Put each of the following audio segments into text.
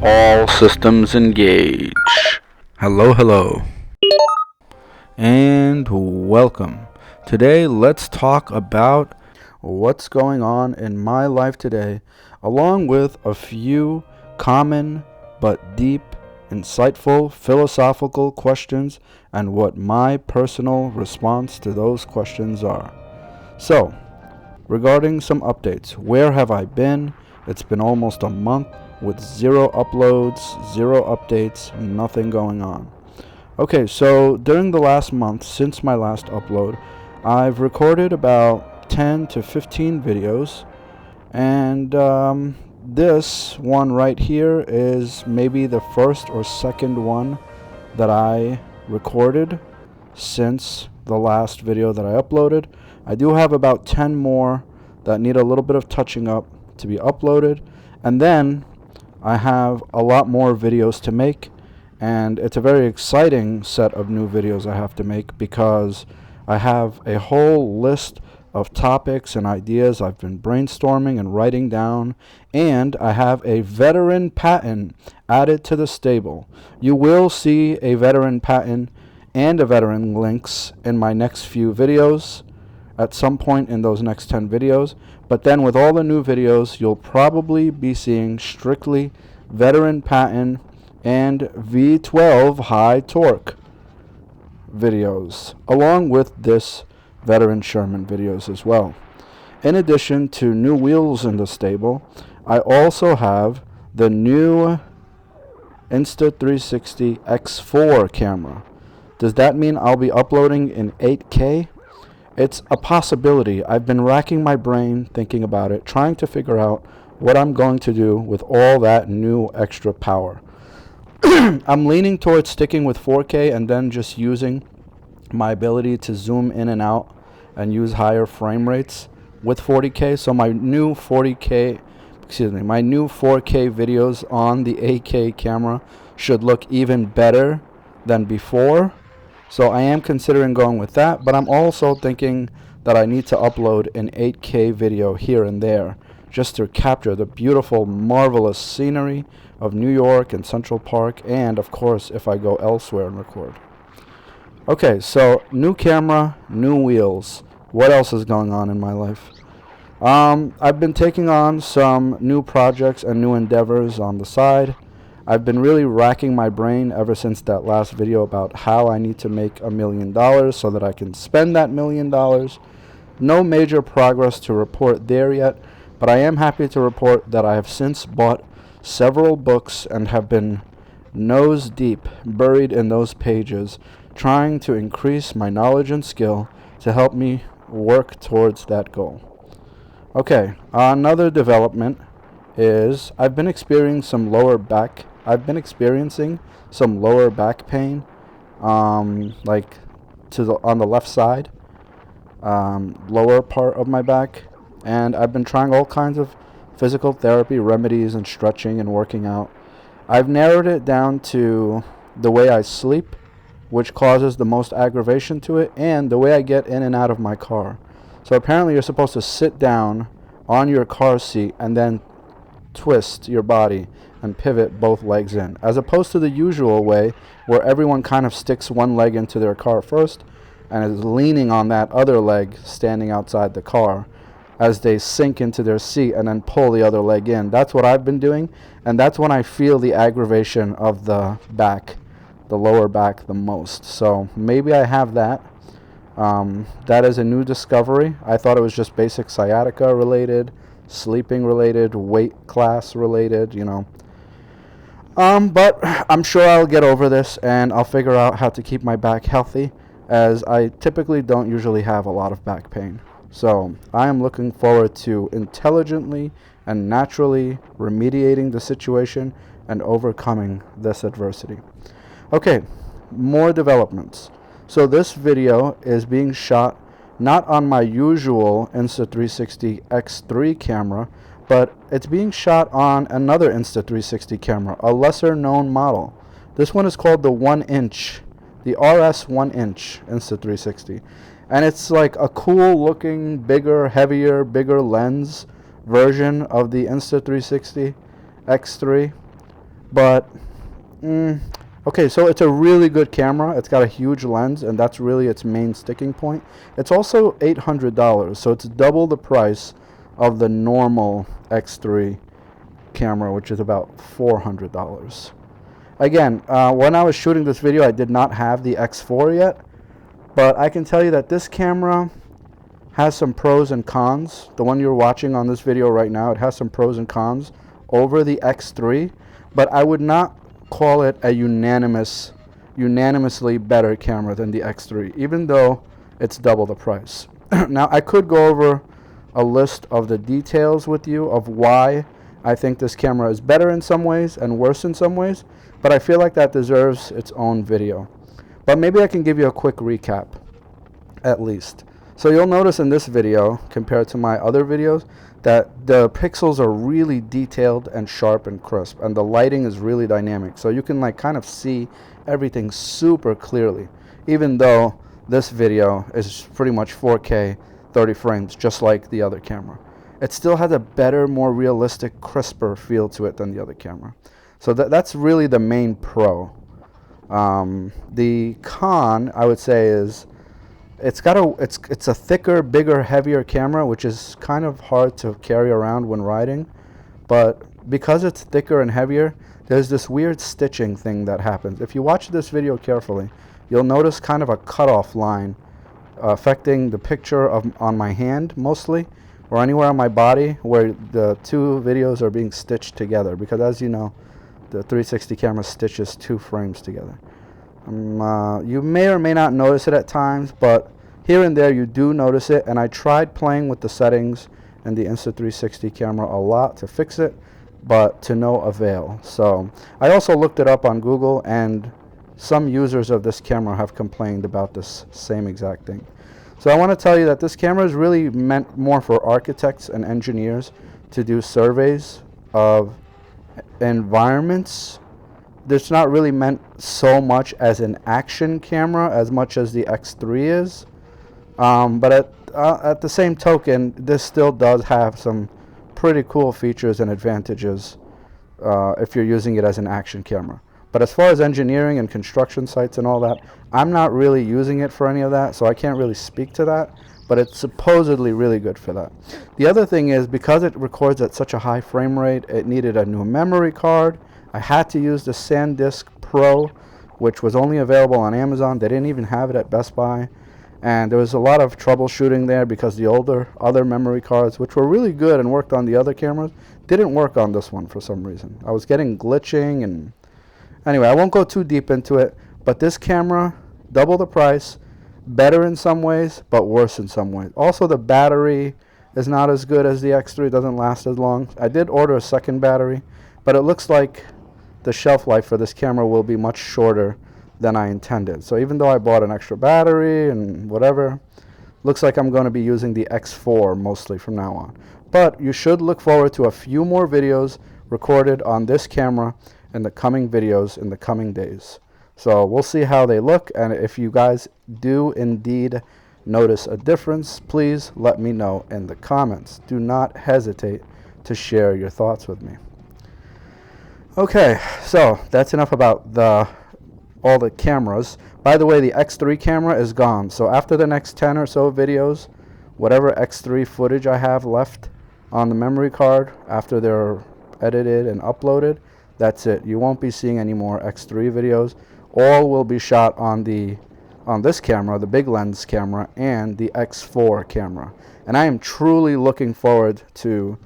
All systems engage. Hello, and welcome. Today, let's talk about what's going on in my life today, along with a few common but deep, insightful, philosophical questions and what my personal response to those questions are. So, regarding some updates, where have I been? It's been almost a month with zero uploads, zero updates, nothing going on. Okay, so during the last month, since my last upload, I've recorded about 10 to 15 videos, and this one right here is maybe the first or second one that I recorded since the last video that I uploaded. I do have about 10 more that need a little bit of touching up to be uploaded, and then I have a lot more videos to make, and it's a very exciting set of new videos I have to make because I have a whole list of topics and ideas I've been brainstorming and writing down, and I have a veteran patent added to the stable. You will see a veteran patent and a veteran links in my next few videos at some point in those next 10 videos. But then with all the new videos, you'll probably be seeing strictly veteran patent and V12 high torque videos, along with this veteran Sherman videos as well. In addition to new wheels in the stable, I also have the new Insta360 X4 camera. Does that mean I'll be uploading in 8K? It's a possibility. I've been racking my brain thinking about it, trying to figure out what I'm going to do with all that new extra power. I'm leaning towards sticking with 4K and then just using my ability to zoom in and out and use higher frame rates with 40K. So my new 4K videos on the 8K camera should look even better than before. So I am considering going with that, but I'm also thinking that I need to upload an 8K video here and there just to capture the beautiful, marvelous scenery of New York and Central Park, and of course if I go elsewhere and record. Okay, so new camera, new wheels. What else is going on in my life? I've been taking on some new projects and new endeavors on the side. I've been really racking my brain ever since that last video about how I need to make $1 million so that I can spend that $1 million. No major progress to report there yet, but I am happy to report that I have since bought several books and have been nose deep buried in those pages, trying to increase my knowledge and skill to help me work towards that goal. Okay, another development is I've been experiencing some lower back pain, like on the left side, lower part of my back, and I've been trying all kinds of physical therapy remedies and stretching and working out. I've narrowed it down to the way I sleep, which causes the most aggravation to it, and the way I get in and out of my car. So apparently you're supposed to sit down on your car seat and then twist your body and pivot both legs in, as opposed to the usual way where everyone kind of sticks one leg into their car first and is leaning on that other leg standing outside the car as they sink into their seat and then pull the other leg in. That's what I've been doing, and that's when I feel the aggravation of the back, the lower back, the most. So maybe I have that. That is a new discovery. I thought it was just basic sciatica related, sleeping related, weight class related, but I'm sure I'll get over this and I'll figure out how to keep my back healthy, as I typically don't usually have a lot of back pain. So I am looking forward to intelligently and naturally remediating the situation and overcoming this adversity. Okay, more developments. So this video is being shot not on my usual Insta360 X3 camera, but it's being shot on another Insta360 camera, a lesser known model. This one is called the 1-inch, the RS 1-inch Insta360. And it's like a cool looking, bigger, heavier, bigger lens version of the Insta360 X3, But okay, so it's a really good camera. It's got a huge lens, and that's really its main sticking point. It's also $800, so it's double the price of the normal X3 camera, which is about $400. Again, when I was shooting this video, I did not have the X4 yet, but I can tell you that this camera has some pros and cons. The one you're watching on this video right now, it has some pros and cons over the X3, but I would not call it a unanimously better camera than the X3, even though it's double the price. Now, I could go over a list of the details with you of why I think this camera is better in some ways and worse in some ways, but I feel like that deserves its own video. But maybe I can give you a quick recap, at least. So you'll notice in this video, compared to my other videos, that the pixels are really detailed and sharp and crisp, and the lighting is really dynamic. So you can like kind of see everything super clearly, even though this video is pretty much 4K, 30 frames, just like the other camera. It still has a better, more realistic, crisper feel to it than the other camera. So that's really the main pro. The con, I would say, is it's a thicker, bigger, heavier camera, which is kind of hard to carry around when riding. But because it's thicker and heavier, there's this weird stitching thing that happens. If you watch this video carefully, you'll notice kind of a cutoff line affecting the picture on my hand mostly, or anywhere on my body where the two videos are being stitched together, because as you know, the 360 camera stitches two frames together. You may or may not notice it at times, but here and there you do notice it, and I tried playing with the settings and the Insta360 camera a lot to fix it, but to no avail. So I also looked it up on Google, and some users of this camera have complained about this same exact thing. So I want to tell you that this camera is really meant more for architects and engineers to do surveys of environments. It's not really meant so much as an action camera as much as the X3 is. But at the same token, this still does have some pretty cool features and advantages if you're using it as an action camera. But as far as engineering and construction sites and all that, I'm not really using it for any of that, so I can't really speak to that, but it's supposedly really good for that. The other thing is, because it records at such a high frame rate, it needed a new memory card. I had to use the SanDisk Pro, which was only available on Amazon. They didn't even have it at Best Buy. And there was a lot of troubleshooting there because the other memory cards, which were really good and worked on the other cameras, didn't work on this one for some reason. I was getting glitching, and anyway, I won't go too deep into it, but this camera, double the price, better in some ways, but worse in some ways. Also, the battery is not as good as the X3, doesn't last as long. I did order a second battery, but it looks like the shelf life for this camera will be much shorter than I intended. So even though I bought an extra battery and whatever, looks like I'm going to be using the X4 mostly from now on. But you should look forward to a few more videos recorded on this camera in the coming videos in the coming days. So we'll see how they look, and if you guys do indeed notice a difference, please let me know in the comments. Do not hesitate to share your thoughts with me. Okay, so that's enough about all the cameras. By the way, the X3 camera is gone, so after the next 10 or so videos, whatever X3 footage I have left on the memory card after they're edited and uploaded, that's it. You won't be seeing any more X3 videos. All will be shot on this camera, the big lens camera, and the X4 camera. And I am truly looking forward to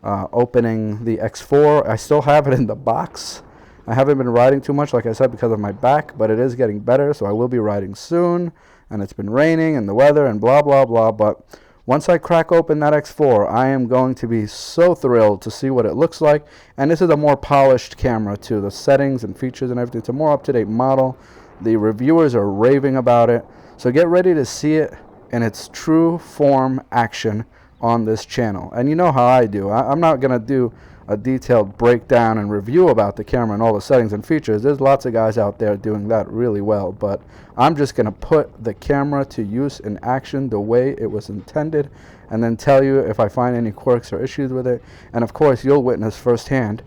opening the X4. I still have it in the box. I haven't been riding too much, like I said, because of my back, but it is getting better, so I will be riding soon. And it's been raining and the weather and blah, blah, blah. But once I crack open that X4, I am going to be so thrilled to see what it looks like. And this is a more polished camera too. The settings and features and everything. It's a more up-to-date model. The reviewers are raving about it. So get ready to see it in its true form action on this channel. And you know how I do. I'm not going to do a detailed breakdown and review about the camera and all the settings and features. There's lots of guys out there doing that really well, but I'm just going to put the camera to use in action the way it was intended, and then tell you if I find any quirks or issues with it. And of course, you'll witness firsthand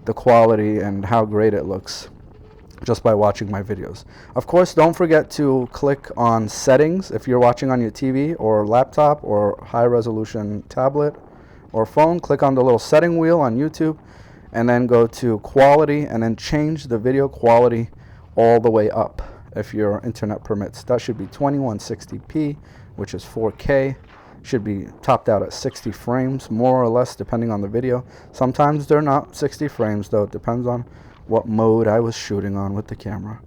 the quality and how great it looks just by watching my videos. Of course, don't forget to click on settings if you're watching on your TV or laptop or high resolution tablet or phone. Click on the little setting wheel on YouTube and then go to quality and then change the video quality all the way up if your internet permits. That should be 2160p, which is 4K. Should be topped out at 60 frames, more or less, depending on the video. Sometimes they're not 60 frames, though. It depends on what mode I was shooting on with the camera.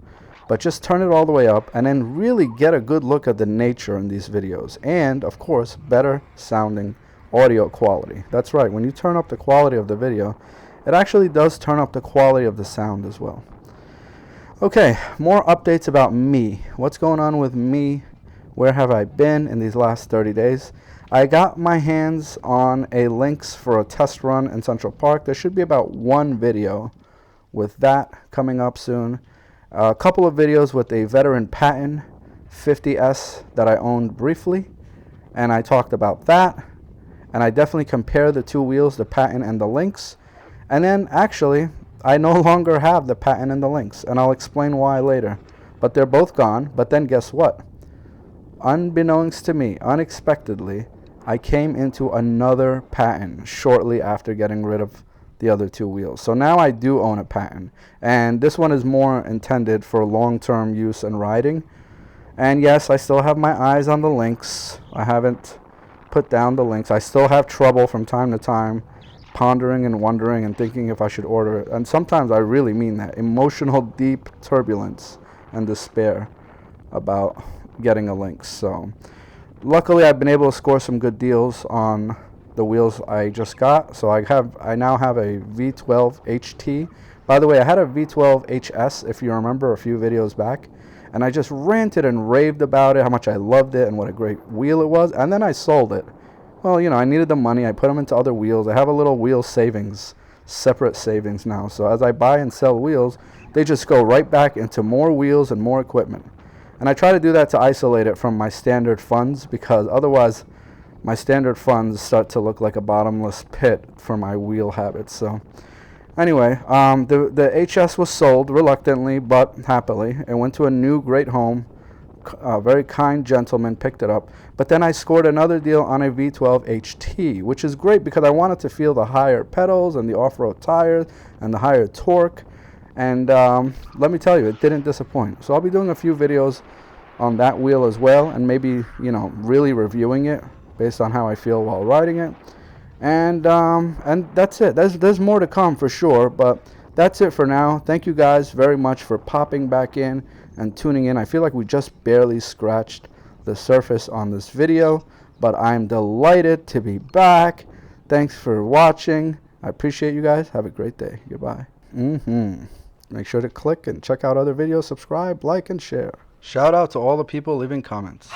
But just turn it all the way up and then really get a good look at the nature in these videos. And, of course, better sounding audio quality. That's right. When you turn up the quality of the video, it actually does turn up the quality of the sound as well. Okay, more updates about me. What's going on with me? Where have I been in these last 30 days? I got my hands on a links for a test run in Central Park. There should be about one video with that coming up soon. A couple of videos with a veteran Patton 50S that I owned briefly, and I talked about that. And I definitely compared the two wheels, the Patton and the Lynx. And then actually, I no longer have the Patton and the Lynx, and I'll explain why later. But they're both gone. But then guess what? Unbeknownst to me, unexpectedly, I came into another Patton shortly after getting rid of the other two wheels. So now I do own a Patton, and this one is more intended for long-term use and riding. And yes, I still have my eyes on the Lynx. I haven't put down the Lynx. I still have trouble from time to time pondering and wondering and thinking if I should order it. And sometimes I really mean that. Emotional, deep turbulence and despair about getting a Lynx. So luckily I've been able to score some good deals on the wheels I just got. So I now have a V12 HT. By the way, I had a V12 HS, if you remember, a few videos back, and I just ranted and raved about it, how much I loved it and what a great wheel it was, and then I sold it. Well, you know, I needed the money. I put them into other wheels. I have a little wheel savings, separate savings now. So as I buy and sell wheels, they just go right back into more wheels and more equipment. And I try to do that to isolate it from my standard funds, because otherwise my standard funds start to look like a bottomless pit for my wheel habits. So anyway, the HS was sold reluctantly but happily. It went to a new great home. A very kind gentleman picked it up. But then I scored another deal on a V12 HT, which is great because I wanted to feel the higher pedals and the off-road tires and the higher torque. And let me tell you, it didn't disappoint. So I'll be doing a few videos on that wheel as well, and maybe, you know, really reviewing it based on how I feel while riding it. And that's it. There's more to come for sure, but that's it for now. Thank you guys very much for popping back in and tuning in. I feel like we just barely scratched the surface on this video, but I'm delighted to be back. Thanks for watching. I appreciate you guys. Have a great day. Goodbye. Make sure to click and check out other videos, subscribe, like, and share. Shout out to all the people leaving comments.